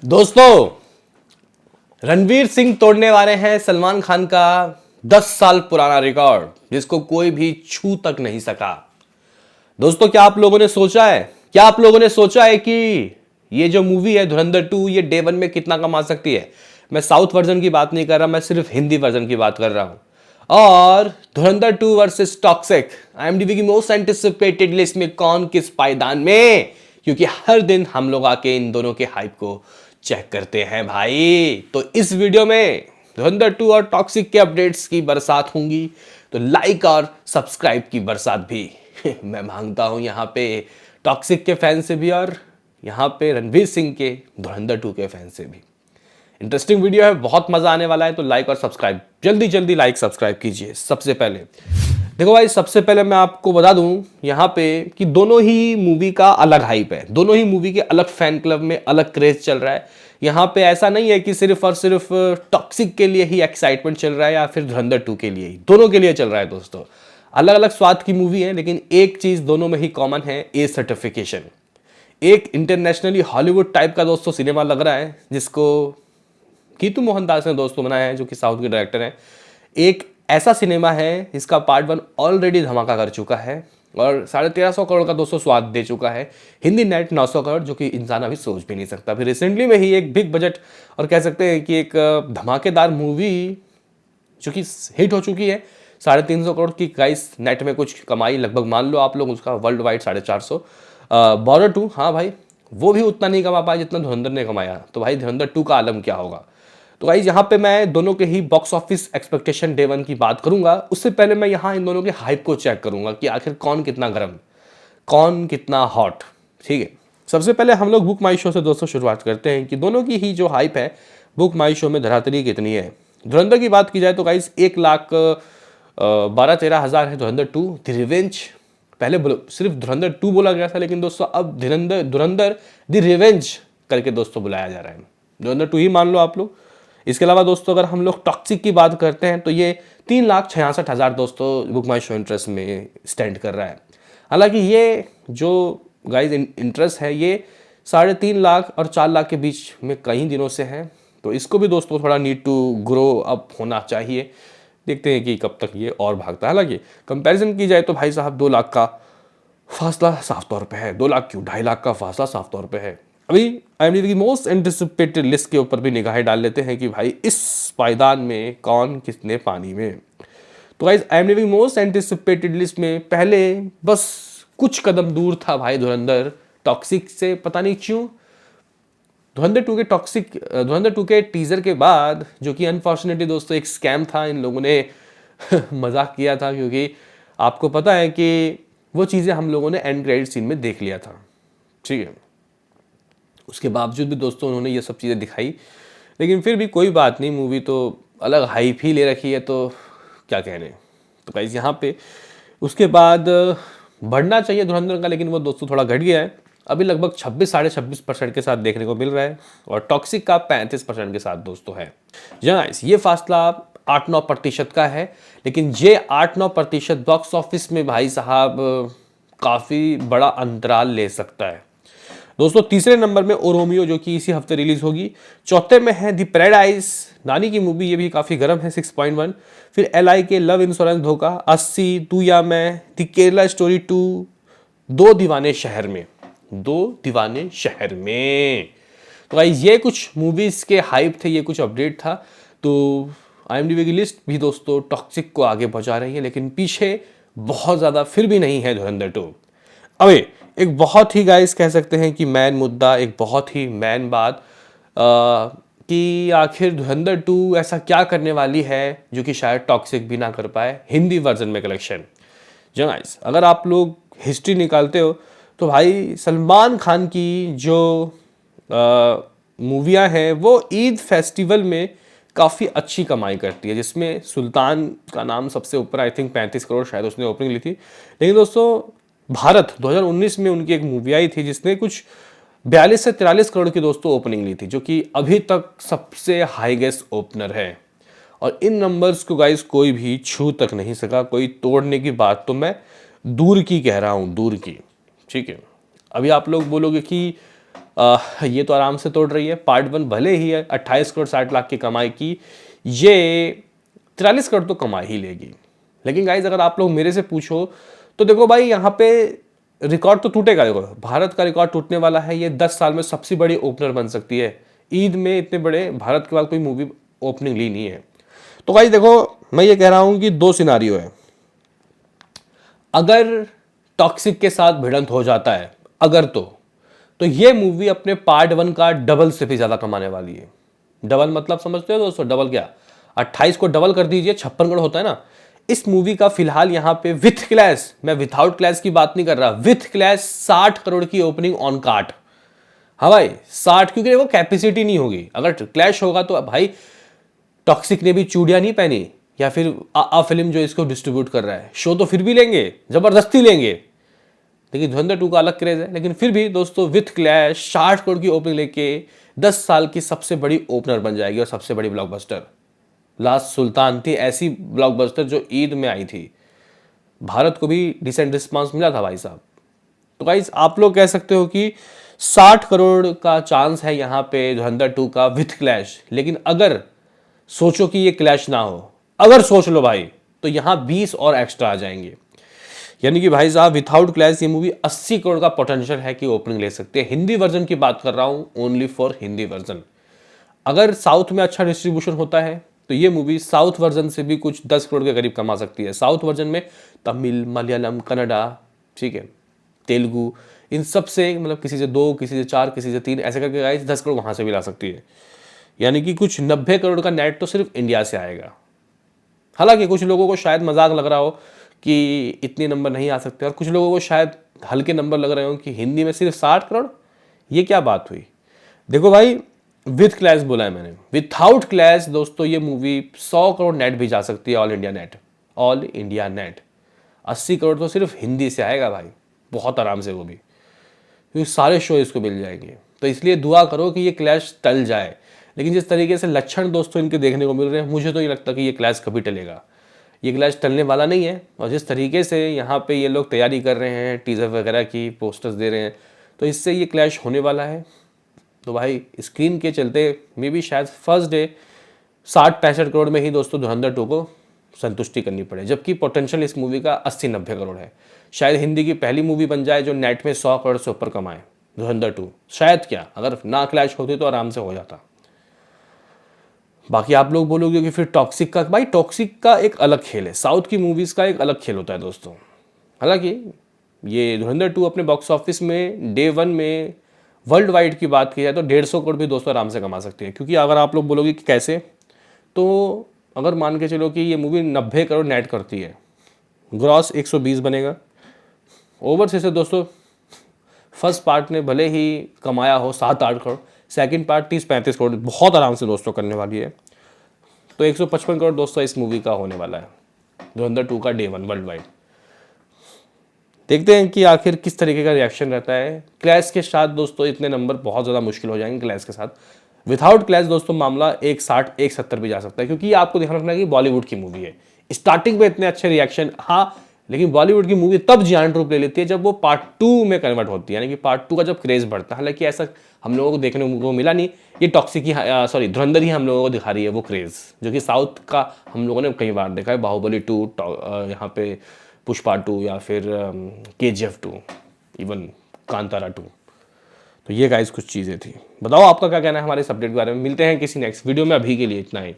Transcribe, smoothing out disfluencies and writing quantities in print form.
दोस्तों, रणवीर सिंह तोड़ने वाले हैं सलमान खान का 10 साल पुराना रिकॉर्ड, जिसको कोई भी छू तक नहीं सका। दोस्तों, क्या आप लोगों ने सोचा है कि ये जो मूवी है धुरंधर 2 ये डे वन में कितना कमा सकती है? मैं साउथ वर्जन की बात नहीं कर रहा, मैं सिर्फ हिंदी वर्जन की बात कर रहा हूं। और धुरंधर 2 वर्सेस टॉक्सिक आईएमडीबी की मोस्ट एंटिसिपेटेड लिस्ट में कौन किस पायदान में, क्योंकि हर दिन हम लोग आके इन दोनों के हाइप को चेक करते हैं भाई। तो इस वीडियो में धुरंधर 2 और टॉक्सिक के अपडेट्स की बरसात होंगी, तो लाइक और सब्सक्राइब की बरसात भी मैं मांगता हूं यहां पे टॉक्सिक के फैन से भी, और यहां पे रणवीर सिंह के धुरंधर 2 के फैन से भी। इंटरेस्टिंग वीडियो है, बहुत मजा आने वाला है, तो लाइक और सब्सक्राइब जल्दी जल्दी लाइक सब्सक्राइब कीजिए। सबसे पहले देखो भाई, सबसे पहले मैं आपको बता दूं यहाँ पे कि दोनों ही मूवी का अलग हाइप है, दोनों ही मूवी के अलग फैन क्लब में अलग क्रेज चल रहा है। यहाँ पे ऐसा नहीं है कि सिर्फ और सिर्फ टॉक्सिक के लिए ही एक्साइटमेंट चल रहा है या फिर धुरंधर 2 के लिए ही, दोनों के लिए चल रहा है दोस्तों। अलग अलग स्वाद की मूवी है, लेकिन एक चीज दोनों में ही कॉमन है, ए सर्टिफिकेशन। एक इंटरनेशनली हॉलीवुड टाइप का दोस्तों सिनेमा लग रहा है, जिसको कीतू मोहनदास ने दोस्तों बनाया है, जो कि साउथ के डायरेक्टर हैं। एक ऐसा सिनेमा है जिसका पार्ट 1 ऑलरेडी धमाका कर चुका है और 1350 करोड़ का दोस्तों स्वाद दे चुका है। हिंदी नेट 900 करोड़, जो कि इंसान अभी सोच भी नहीं सकता। फिर रिसेंटली में ही एक बिग बजट और कह सकते हैं कि एक धमाकेदार मूवी जो कि हिट हो चुकी है, 350 करोड़ की गाइस नेट में कुछ कमाई लगभग, मान लो आप लोग उसका वर्ल्ड वाइड 450। बॉर्डर 2, हाँ भाई, वो भी उतना नहीं कमा पाया जितना धुरंधर ने कमाया। तो भाई धुरंधर 2 का आलम क्या होगा? तो गाइस यहाँ पे मैं दोनों के ही box office expectation day one की बात करूंगा। उससे पहले मैं यहाँ इन दोनों के हाइप को चेक करूंगा कि आखिर कौन कितना गर्म, कौन कितना हॉट। ठीक है, सबसे पहले हम लोग बुक माई शो से दोस्तों शुरुआत करते हैं कि दोनों की ही जो हाइप है बुक माई शो में धरातरी कितनी है। धुरंधर की बात की जाए तो गाइस 1,12-13,000 है धुरंधर 2 द रिवेंज। पहले सिर्फ धुरंधर 2 बोला गया था, लेकिन दोस्तों अब धुरंधर द रिवेंज करके दोस्तों बुलाया जा रहा है। धुरंधर 2 ही मान लो आप लोग। इसके अलावा दोस्तों अगर हम लोग टॉक्सिक की बात करते हैं तो ये 3,66,000 दोस्तों बुक माई शो इंटरेस्ट में स्टैंड कर रहा है। हालांकि ये जो गाइज इंटरेस्ट है ये 3.5 लाख और 4 लाख के बीच में कई दिनों से है, तो इसको भी दोस्तों थोड़ा नीड टू ग्रो अप होना चाहिए। देखते हैं कि कब तक ये और भागता है। हालांकि कंपैरिजन की जाए तो भाई साहब 2 लाख का फासला साफ तौर पे है, 2 लाख क्यों, 2.5 लाख का फासला साफ तौर पे है। अभी आईएमडीबी की मोस्ट एंटिसिपेटेड लिस्ट के ऊपर भी निगाहें डाल लेते हैं कि भाई इस पायदान में कौन कितने पानी में। तो गाइस आईएमडीबी की मोस्ट एंटिसिपेटेड लिस्ट में पहले बस कुछ कदम दूर था भाई धुरंधर टॉक्सिक से। पता नहीं क्यों धुरंधर 2 के टीजर के बाद, जो कि अनफॉर्चुनेटली दोस्तों एक स्कैम था, इन लोगों ने मजाक किया था, क्योंकि आपको पता है कि वो चीज़ें हम लोगों ने एंड क्रेडिट सीन में देख लिया था। ठीक है, उसके बावजूद भी दोस्तों उन्होंने ये सब चीज़ें दिखाई, लेकिन फिर भी कोई बात नहीं, मूवी तो अलग हाइप ही ले रखी है, तो क्या कहने। तो गाइस यहाँ पे उसके बाद बढ़ना चाहिए धुरंधर का, लेकिन वो दोस्तों थोड़ा घट गया है। अभी लगभग 26-26.5% के साथ देखने को मिल रहा है, और टॉक्सिक का 35% के साथ दोस्तों है। गाइस ये फासला 8-9% का है, लेकिन ये 8-9% बॉक्स ऑफिस में भाई साहब काफ़ी बड़ा अंतराल ले सकता है। दोस्तों तीसरे नंबर में ओ रोमियो, जो कि इसी हफ्ते रिलीज होगी। चौथे में है द पैराडाइज, नानी की मूवी, ये भी काफ़ी गर्म है, 6.1। फिर एलआई के लव इंश्योरेंस धोखा, 80, तू या मैं, द केरला स्टोरी 2, दो दीवाने शहर में, दो दीवाने शहर में। तो भाई ये कुछ मूवीज के हाइप थे, ये कुछ अपडेट था। तो आईएमडीबी की लिस्ट भी दोस्तों टॉक्सिक को आगे पहुंचा रही है, लेकिन पीछे बहुत ज़्यादा फिर भी नहीं है धुरंधर 2। अबे एक बहुत ही गाइस कह सकते हैं कि मैन मुद्दा, एक बहुत ही मैन बात कि आखिर धुरंधर 2 ऐसा क्या करने वाली है जो कि शायद टॉक्सिक भी ना कर पाए हिंदी वर्जन में कलेक्शन। जो गाइस अगर आप लोग हिस्ट्री निकालते हो तो भाई सलमान खान की जो मूवियाँ हैं वो ईद फेस्टिवल में काफ़ी अच्छी कमाई करती है, जिसमें सुल्तान का नाम सबसे ऊपर, आई थिंक 35 करोड़ शायद उसने ओपनिंग ली थी। लेकिन दोस्तों भारत 2019 में उनकी एक मूवी आई थी जिसने कुछ 42 से 43 करोड़ की दोस्तों ओपनिंग ली थी, जो कि अभी तक सबसे हाईएस्ट ओपनर है। और इन नंबर्स को गाइस कोई भी छू तक नहीं सका, कोई तोड़ने की बात तो मैं दूर की कह रहा हूँ, दूर की। ठीक है, अभी आप लोग बोलोगे कि ये तो आराम से तोड़ रही है। पार्ट 1 भले ही 28 करोड़ 60 लाख की कमाई की, ये 43 करोड़ तो कमा ही लेगी। लेकिन गाइज अगर आप लोग मेरे से पूछो तो देखो भाई, यहाँ पे रिकॉर्ड तो टूटेगा। देखो भारत का रिकॉर्ड टूटने वाला है। ये 10 साल में सबसे बड़ी ओपनर बन सकती है। ईद में इतने बड़े भारत के बाद कोई मूवी ओपनिंग ली नहीं है। तो गाइज देखो, मैं ये कह रहा हूं कि 2 सिनारियो है। अगर टॉक्सिक के साथ भिड़ंत हो जाता है, अगर तो ये मूवी अपने पार्ट 1 का डबल से भी ज्यादा कमाने वाली है। डबल मतलब समझते हो दोस्तों? डबल क्या, 28 को डबल कर दीजिए, 56 करोड़ होता है ना। इस मूवी का फिलहाल यहां पे विथ क्लैश, मैं विथआउट क्लैश की बात नहीं कर रहा, विथ क्लैश 60 करोड़ की ओपनिंग ऑन कार्ड। हाँ भाई 60, क्योंकि वो कैपेसिटी नहीं होगी। अगर क्लैश होगा तो भाई टॉक्सिक ने भी चूड़ियां नहीं पहनी, या फिर आ फिल्म जो इसको डिस्ट्रीब्यूट कर रहा है, शो तो फिर भी लेंगे, जबरदस्ती लेंगे। देखिए धुरंधर 2 का अलग क्रेज है, लेकिन फिर भी दोस्तों विथ क्लैश 60 करोड़ की ओपनिंग लेके 10 साल की सबसे बड़ी ओपनर बन जाएगी और सबसे बड़ी ब्लॉकबस्टर। लास्ट सुल्तान थी ऐसी ब्लॉकबस्टर जो ईद में आई थी, भारत को भी डिसेंट रिस्पांस मिला था भाई साहब। तो गाइस आप लोग कह सकते हो कि 60 करोड़ का चांस है यहाँ पे धुरंधर 2 का विथ क्लैश। लेकिन अगर सोचो कि ये क्लैश ना हो, अगर सोच लो भाई, तो यहां 20 और एक्स्ट्रा आ जाएंगे। यानी कि भाई साहब विथआउट क्लैश ये मूवी 80 करोड़ का पोटेंशियल है कि ओपनिंग ले सकते हैं। हिंदी वर्जन की बात कर रहा हूं, ओनली फॉर हिंदी वर्जन। अगर साउथ में अच्छा डिस्ट्रीब्यूशन होता है तो ये मूवी साउथ वर्जन से भी कुछ 10 करोड़ के करीब कमा सकती है। साउथ वर्जन में तमिल, मलयालम, कन्नडा, ठीक है, तेलुगु, इन सब से मतलब किसी से 2, किसी से 4, किसी से 3 ऐसे करके गाइस 10 करोड़ वहां से भी ला सकती है। यानी कि कुछ 90 करोड़ का नेट तो सिर्फ इंडिया से आएगा। हालांकि कुछ लोगों को शायद मजाक लग रहा हो कि इतने नंबर नहीं आ सकते, और कुछ लोगों को शायद हल्के नंबर लग रहे हो कि हिंदी में सिर्फ 60 करोड़, ये क्या बात हुई। देखो भाई विथ क्लैश बोला है मैंने, विथआउट क्लैश दोस्तों ये मूवी 100 करोड़ नेट भी जा सकती है, all India net. All India net 80 crore तो सिर्फ हिंदी से आएगा भाई, बहुत आराम से, वो भी क्योंकि सारे शो इसको मिल जाएंगे। तो इसलिए दुआ करो कि ये क्लैश टल जाए। लेकिन जिस तरीके से लक्षण दोस्तों इनके देखने को मिल रहे हैं, मुझे तो ये लगता कि ये क्लैश कभी टलेगा। ये क्लैश टलने वाला नहीं है। और जिस तरीके से यहाँ पे ये लोग तैयारी कर रहे हैं, टीजर वगैरह की, पोस्टर्स दे रहे हैं, तो इससे ये क्लैश होने वाला है। तो भाई स्क्रीन के चलते मे भी शायद फर्स्ट डे 60-65 करोड़ में ही दोस्तों धुरंधर 2 को संतुष्टि करनी पड़े, जबकि पोटेंशियल इस मूवी का 80-90 करोड़ है। शायद हिंदी की पहली मूवी बन जाए जो नेट में 100 करोड़ से ऊपर कमाए, धुरंधर 2। शायद क्या, अगर ना क्लैश होती तो आराम से हो जाता। बाकी आप लोग बोलोगे कि फिर टॉक्सिक का, भाई टॉक्सिक का एक अलग खेल है, साउथ की मूवीज का एक अलग खेल होता है दोस्तों। हालांकि ये धुरंधर 2 अपने बॉक्स ऑफिस में डे 1 में वर्ल्ड वाइड की बात की जाए तो 150 करोड़ भी दोस्तों आराम से कमा सकती है। क्योंकि अगर आप लोग बोलोगे कि कैसे, तो अगर मान के चलो कि ये मूवी 90 करोड़ नेट करती है, ग्रॉस 120 बनेगा। ओवरसीज से दोस्तों फर्स्ट पार्ट ने भले ही कमाया हो 7-8 करोड़, सेकंड पार्ट 30-35 करोड़ बहुत आराम से दोस्तों करने वाली है। तो 155 करोड़ दोस्तों इस मूवी का होने वाला है, धुरंधर 2 का डे 1 वर्ल्ड वाइड। देखते हैं कि आखिर किस तरीके का रिएक्शन रहता है। क्लैश के साथ दोस्तों इतने नंबर बहुत ज़्यादा मुश्किल हो जाएंगे। क्लैश के साथ, विथआउट क्लैश दोस्तों मामला 160-170 भी जा सकता है। क्योंकि आपको ध्यान रखना है कि बॉलीवुड की मूवी है, स्टार्टिंग में इतने अच्छे रिएक्शन, हाँ, लेकिन बॉलीवुड की मूवी तब जियांट रूप ले लेती है जब वो पार्ट 2 में कन्वर्ट होती है, यानी कि पार्ट 2 का जब क्रेज बढ़ता है। हालांकि ऐसा हम लोगों को देखने को मिला नहीं, ये टॉक्सिक ही, सॉरी धुरंधर ही हम लोगों को दिखा रही है वो क्रेज, जो कि साउथ का हम लोगों ने कई बार देखा है। बाहुबली 2, यहाँ पे पुष्पा 2, या फिर KGF 2, इवन कांतारा 2। तो ये गाइस कुछ चीज़ें थी। बताओ आपका क्या कहना है हमारे इस अपडेट के बारे में। मिलते हैं किसी नेक्स्ट वीडियो में, अभी के लिए इतना ही।